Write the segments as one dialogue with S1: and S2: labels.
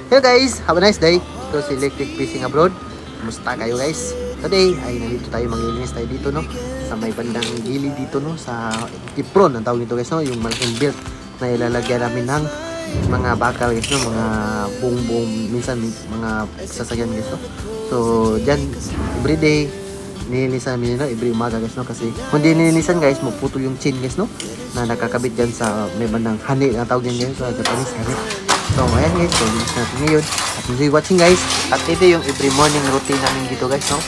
S1: Hello guys, have a nice day. Ito si Electric Fishing Abroad. Kumusta kayo guys? Today ay nandito tayo, maglilinis tayo dito no, sa may bandang gilid dito no, sa apron ang tawag nito guys no, yung malaking belt na ilalagyan namin ng mga bakal guys no, mga buong minsan mga sasakyan guys no. So dyan everyday nilinisan namin no, every umaga guys no, kasi kung di nilinisan guys maputo yung chain guys no, na nakakabit dyan sa may bandang hani ang tawag niyan guys, sa Japanese hani. So ayan guys, so linis natin ngayon at enjoy watching guys. At ito yung every morning routine namin dito guys no.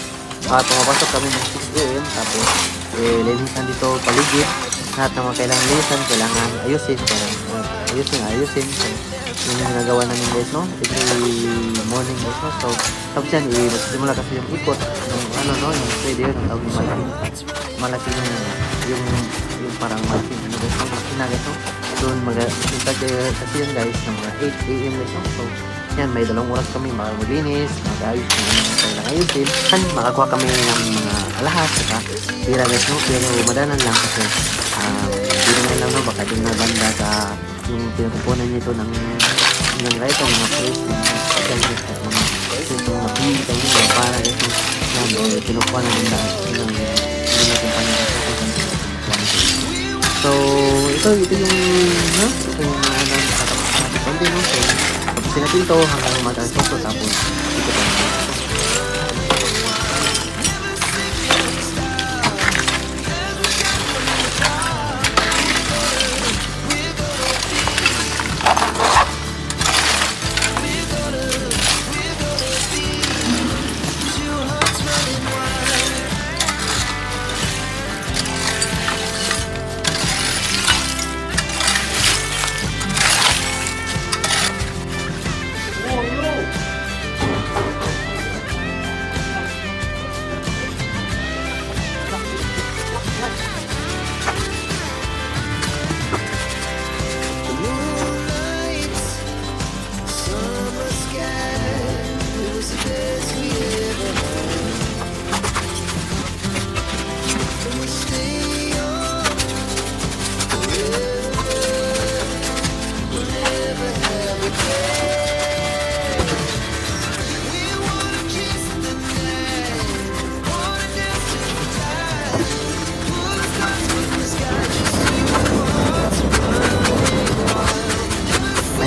S1: Pumapasok kami ng 6 AM tapos linisan dito paligid. Lahat ng mga kailangan linisan, kailangan ayusin, ayusin. So yun yung ginagawa namin guys no, every morning guys no. So tapos yan, magsimula kasi yung ikot ng ano no, yung pwede yun, ang tawag yung malaki yung parang malaki ano guys no, makina guys no. Doon mag-start kasi yun guys ng mga 8 AM guys no. So yan, may 2 oras kami maglinis, mag-ayos kung anong kailangan ayusin. Yan, makakuha kami ng mga lahat saka pira guys no, pero madalan lang kasi hindi naman lang no, baka din na banda sa yung pinakupunan nito ng ito, mga place mga pita yung para guys no. Yan, pinukuha na din ng hindi natin pangyayari. So ito yung no, ito yung nakatapos natin konti no. So tapusin natin ito hanggang mag-alas 8 tapos ito pa.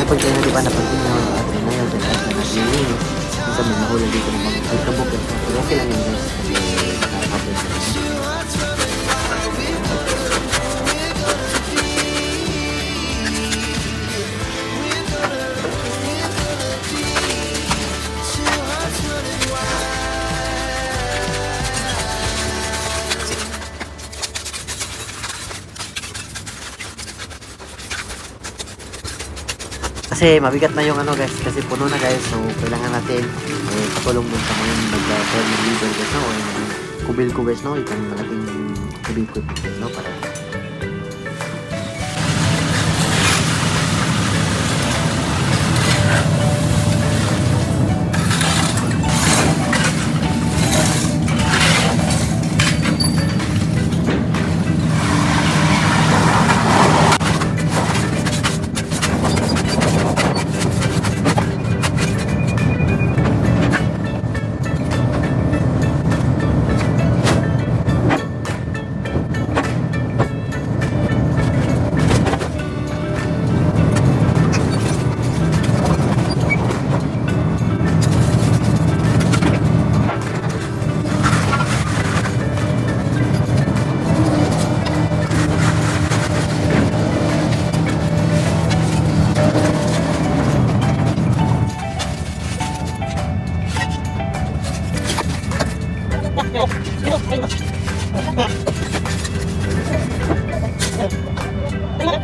S1: Pag kayo na diba napansin nyo at ngayon sa taas na naglilinis isa may mahula dito ng mga ultrabok pero okay lang yun guys kasi nakakapit. Kasi mabigat na yung ano guys, kasi puno na guys, so kailangan natin patulong dun sa mga nag-turn ng leader guys no, o yung kubil ko guys no, itong malaking kubil ko guys no, para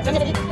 S1: Thank you.